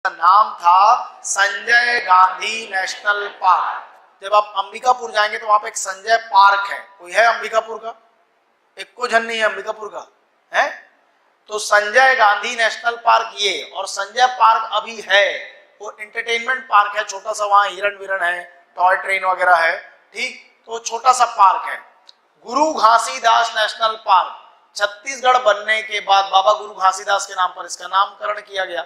नाम था Sanjay Gandhi national park. जब आप अंबिकापुर जाएंगे तो वहां पे एक संजय पार्क है। कोई है अंबिकापुर का? एक को जन नहीं है अंबिकापुर का है। तो संजय गांधी नेशनल पार्क ये, और संजय पार्क अभी है वो एंटरटेनमेंट पार्क है, छोटा सा, वहां हिरण विरण है, टॉय ट्रेन वगैरह है, ठीक। तो छोटा सा पार्क है। गुरु घासीदास नेशनल पार्क छत्तीसगढ़ बनने के बाद बाबा गुरु घासीदास के नाम पर इसका नामकरण किया गया।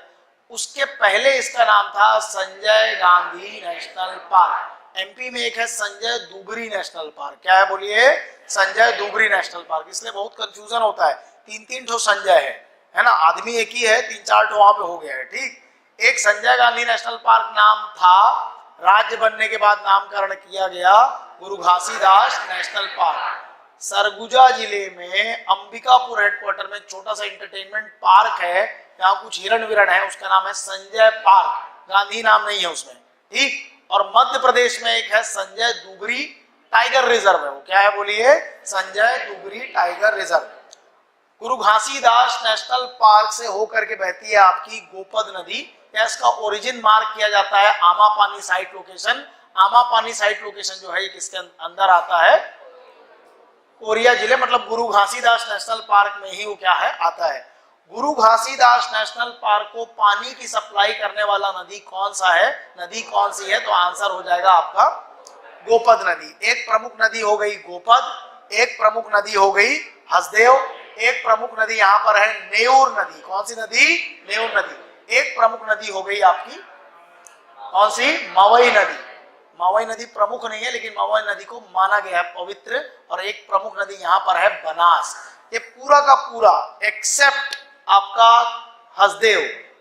उसके पहले इसका नाम था Sanjay Gandhi national park. MP में एक है संजय दुबरी नेशनल पार्क। क्या है बोलिए? Sanjay Dubri national park. इसलिए बहुत कंफ्यूजन होता है, तीन तीन ठो संजय है ना, आदमी एक ही है, तीन चार ठो वहां पे हो गया है, ठीक। एक संजय गांधी नेशनल पार्क नाम था, राज्य बनने के बाद नामकरण किया गया गुरु घासीदास नेशनल पार्क। सरगुजा जिले में अंबिकापुर हेडक्वार्टर में छोटा सा एंटरटेनमेंट पार्क है, यहाँ कुछ हिरण विरण है, उसका नाम है संजय पार्क, गांधी नाम नहीं है उसमें, ठीक। और मध्य प्रदेश में एक है संजय दुबरी टाइगर रिजर्व है। वो क्या है बोलिए? Sanjay Dubri tiger reserve. Guru Ghasidas national park से होकर के बहती है आपकी गोपद नदी। इसका ओरिजिन मार्क किया जाता है आमापानी साइट लोकेशन। आमापानी साइट लोकेशन जो है ये किसके अंदर आता है? कोरिया जिले, मतलब गुरु घासीदास नेशनल पार्क में ही वो क्या है, आता है। गुरु घासीदास नेशनल पार्क को पानी की सप्लाई करने वाला नदी कौन सा है? नदी कौन सी है? तो आंसर हो जाएगा आपका गोपद नदी। एक प्रमुख नदी हो गई गोपद, एक प्रमुख नदी हो गई हसदेव, एक प्रमुख नदी यहाँ पर है नेऊर नदी। कौन सी नदी? नेऊर नदी। एक प्रमुख नदी हो गई आपकी कौन सी? मवई नदी। मवई नदी प्रमुख नहीं है, लेकिन मवई नदी को माना गया है पवित्र। और एक प्रमुख नदी यहाँ पर है बनास। ये पूरा का पूरा एक्सेप्ट आपका हसदेव,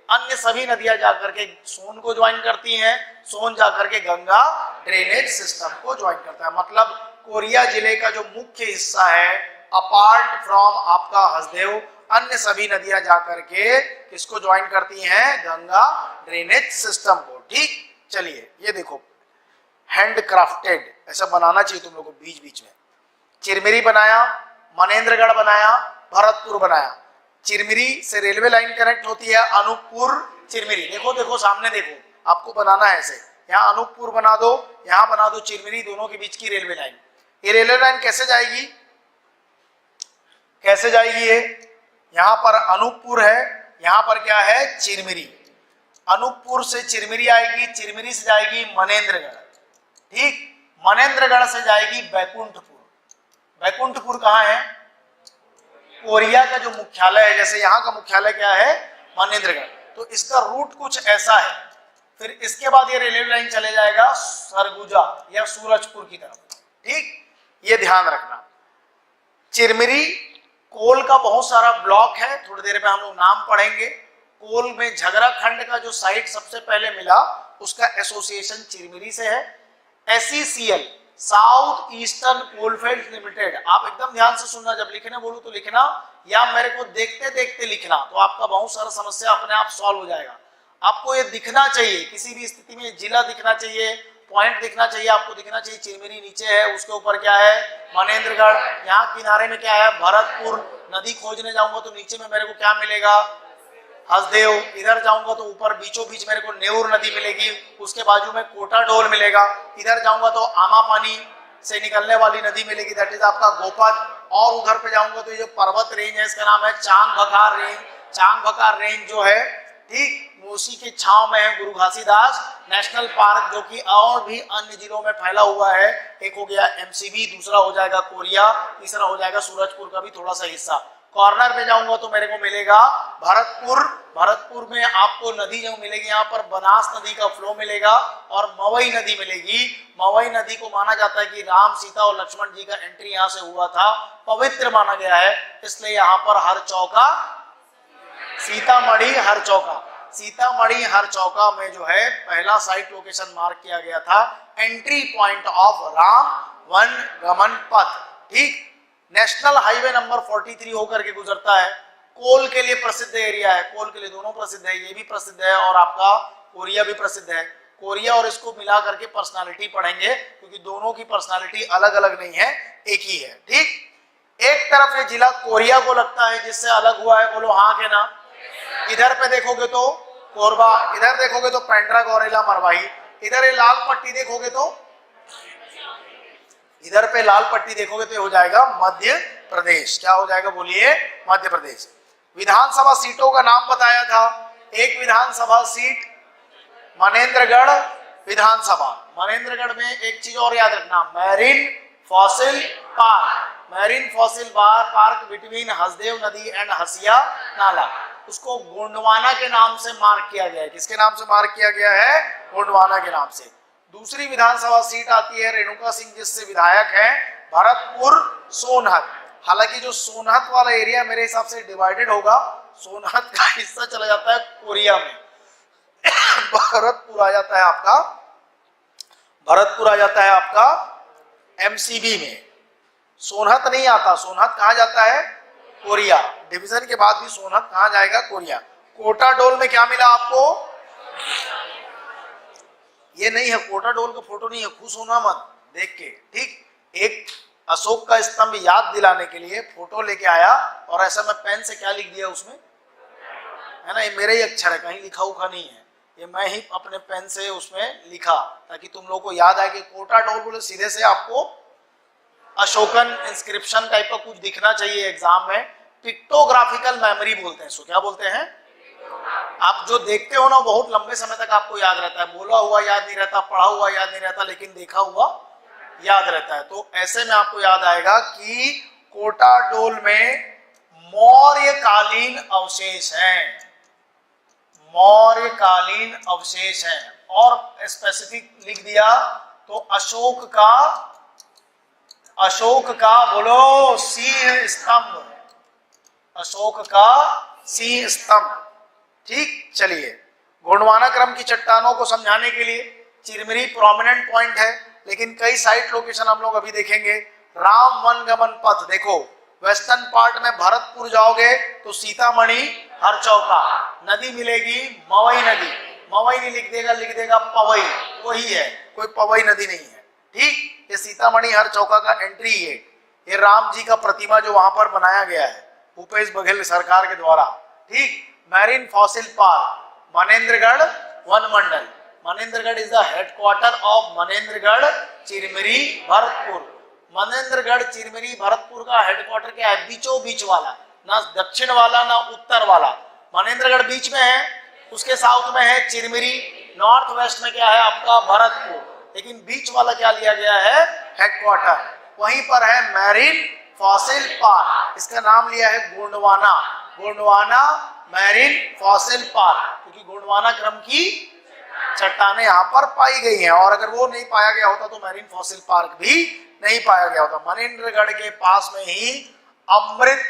अन्य सभी नदियां जाकर के सोन को ज्वाइन करती हैं, सोन जाकर के गंगा ड्रेनेज सिस्टम को ज्वाइन करता है। मतलब कोरिया जिले का जो मुख्य हिस्सा है, अपार्ट फ्रॉम आपका हसदेव, अन्य सभी नदियां जाकर के किसको ज्वाइन करती हैं? गंगा ड्रेनेज सिस्टम को, ठीक। चलिए ये देखो, हैंड क्राफ्टेड ऐसा बनाना चाहिए तुम लोग को बीच बीच में। चिरमिरी बनाया, मनेन्द्रगढ़ बनाया, भरतपुर बनाया। चिरमिरी से रेलवे लाइन कनेक्ट होती है, अनूपपुर चिरमिरी। देखो देखो सामने देखो, आपको बनाना है ऐसे, यहाँ अनूपपुर बना दो, यहाँ बना दो चिरमिरी, दोनों के बीच की रेलवे लाइन। ये रेलवे लाइन कैसे जाएगी? कैसे जाएगी ये? यहाँ पर अनूपपुर है, यहाँ पर क्या है? चिरमिरी। अनूपपुर से चिरमिरी आएगी, चिरमिरी से जाएगी मनेन्द्रगढ़, ठीक। मनेन्द्रगढ़ से जाएगी बैकुंठपुर। बैकुंठपुर कहाँ है? कोरिया का जो मुख्यालय है, जैसे यहाँ का मुख्यालय क्या है? मनेन्द्रगढ़। तो इसका रूट कुछ ऐसा है। फिर इसके बाद ये रेलवे लाइन चले जाएगा सरगुजा या सूरजपुर की तरफ, ठीक। ये ध्यान रखना। चिरमिरी कोल का बहुत सारा ब्लॉक है, थोड़ी देर में हम लोग नाम पढ़ेंगे। कोल में झगड़ा खंड का जो साइट सबसे पहले मिला उसका एसोसिएशन चिरमिरी से है। SECL south eastern coalfields limited. आप एकदम ध्यान से सुनना, जब लिखने बोलूं तो लिखना, या मेरे को देखते देखते लिखना, तो आपका बहुत सारा समस्या अपने आप सॉल्व हो जाएगा। आपको ये दिखना चाहिए, किसी भी स्थिति में जिला दिखना चाहिए, पॉइंट दिखना चाहिए, आपको दिखना चाहिए चिरमिरी नीचे है, उसके ऊपर क्या है? मनेन्द्रगढ़। यहाँ किनारे में क्या है? भरतपुर। नदी खोजने जाऊंगा तो नीचे में मेरे को क्या मिलेगा? हसदेव। इधर जाऊंगा तो ऊपर बीचों बीच मेरे को नेऊर नदी मिलेगी, उसके बाजू में कोटा डोल मिलेगा। इधर जाऊंगा तो आमापानी से निकलने वाली नदी मिलेगी, दैट इज आपका गोपद। और उधर पे जाऊंगा तो ये पर्वत रेंज है, इसका नाम है चांगबखार रेंज। चांगबखार रेंज जो है, ठीक, उसी के छांव में है गुरु घासीदास नेशनल पार्क, जो कि और भी अन्य जिलों में फैला हुआ है। एक हो गया MCB, दूसरा हो जाएगा कोरिया, तीसरा हो जाएगा सूरजपुर का भी थोड़ा सा हिस्सा। कॉर्नर में जाऊंगा तो मेरे को मिलेगा भरतपुर। भरतपुर में आपको नदी जो मिलेगी, यहाँ पर बनास नदी का फ्लो मिलेगा और मवई नदी मिलेगी। मवई नदी को माना जाता है कि राम, सीता और लक्ष्मण जी का एंट्री यहाँ से हुआ था, पवित्र माना गया है, इसलिए यहाँ पर हर चौका सीतामढ़ी हर चौका। सीतामढ़ी हर चौका में जो है पहला साइट लोकेशन मार्क किया गया था, entry point of Ram one गमन पथ, ठीक। नेशनल हाईवे नंबर 43 होकर के गुजरता है। कोल के लिए प्रसिद्ध एरिया है, कोल के लिए दोनों प्रसिद्ध है, ये भी प्रसिद्ध है और आपका कोरिया भी प्रसिद्ध है। कोरिया और इसको मिला करके पर्सनालिटी पढ़ेंगे, क्योंकि दोनों की पर्सनालिटी अलग अलग नहीं है, एक ही है, ठीक। एक तरफ ये जिला कोरिया को लगता है, जिससे अलग हुआ है, बोलो हाँ के ना। इधर पे देखोगे तो कोरबा, इधर देखोगे तो पेंड्रा, गौरेला, मरवाही, इधर ये लाल पट्टी देखोगे तो, इधर पे लाल पट्टी देखोगे तो हो जाएगा मध्य प्रदेश। क्या हो जाएगा बोलिए? मध्य प्रदेश। विधानसभा सीटों का नाम बताया था। एक विधानसभा सीट मनेंद्रगढ़ विधानसभा। मनेंद्रगढ़ में एक चीज और याद रखना, marine fossil park, marine fossil park between Hasdeo नदी एंड हसिया नाला, उसको गोंडवाना के नाम से मार्क किया गया है। किसके नाम से मार्क किया गया है? गोंडवाना के नाम से। दूसरी विधानसभा सीट आती है रेणुका सिंह, जिससे विधायक है भरतपुर सोनहत। हालांकि जो सोनहत वाला एरिया मेरे हिसाब से डिवाइडेड होगा, सोनहत का हिस्सा चला जाता है कोरिया में, भरतपुर आ जाता है आपका, भरतपुर आ जाता है आपका एमसीबी में। सोनहत नहीं आता, सोनहत कहाँ जाता है? कोरिया। डिवीजन के बाद भी सोनहत कहाँ जाएगा? कोरिया। कोटा डोल में क्या मिला आपको? ये नहीं है, कोटा डोल का फोटो नहीं है, खुश होना मत देख के, ठीक। एक अशोक का स्तंभ याद दिलाने के लिए फोटो लेके आया, और ऐसा मैं पेन से क्या लिख दिया उसमें, है ना, ये मेरे ही अक्षर है, कहीं लिखा उखा नहीं है, ये मैं ही अपने पेन से उसमें लिखा, ताकि तुम लोगों को याद आए कि कोटा डोल बोले सीधे से आपको अशोकन इंस्क्रिप्शन टाइप का कुछ दिखना चाहिए एग्जाम में। पिक्टोग्राफिकल मेमोरी बोलते हैं इसको। क्या बोलते हैं? आप जो देखते हो ना बहुत लंबे समय तक आपको याद रहता है, बोला हुआ याद नहीं रहता, पढ़ा हुआ याद नहीं रहता, लेकिन देखा हुआ याद रहता है। तो ऐसे में आपको याद आएगा कि कोटा डोल में मौर्यकालीन अवशेष हैं, मौर्यकालीन अवशेष हैं। और स्पेसिफिक लिख दिया तो अशोक का बोलो सिंह स्तंभ, अशोक का सिंह स्तंभ, ठीक। चलिए, गोंडवाना क्रम की चट्टानों को समझाने के लिए चिरमिरी प्रोमिनेंट पॉइंट है, लेकिन कई साइट लोकेशन हम लोग अभी देखेंगे। राम वनगमन पथ देखो, वेस्टर्न पार्ट में भरतपुर जाओगे तो सीतामढ़ी हरचौका, नदी मिलेगी मवई नदी, मवई नहीं लिख देगा पवई, वही है, कोई पवई नदी नहीं है, ठीक। ये सीतामढ़ी हरचौका का एंट्री है। ये राम जी का प्रतिमा जो वहां पर बनाया गया है भूपेश बघेल सरकार के द्वारा, ठीक। Marine fossil park, Manendragarh one Mandal, Manendragarh is the headquarter of Manendragarh Chirmiri Bharatpur. Manendragarh Chirmiri Bharatpur का हेडक्वार्टर क्या है? बीचों बीच वाला, ना दक्षिण वाला ना उत्तर वाला। मनेंद्रगढ़ बीच में है, उसके साउथ में है चिरमिरी, नॉर्थ वेस्ट में क्या है आपका? भरतपुर। लेकिन बीच वाला क्या लिया गया है? हेडक्वार्टर। वहीं पर है मैरीन फॉसिल पार्क, इसका नाम लिया है Gondwana, Gondwana marine fossil park, क्योंकि गोंडवाना क्रम की चट्टानें यहाँ पर पाई गई हैं, और अगर वो नहीं पाया गया होता तो मैरीन फॉसिल पार्क भी नहीं पाया गया होता। मनेंद्रगढ़ के पास में ही अमृत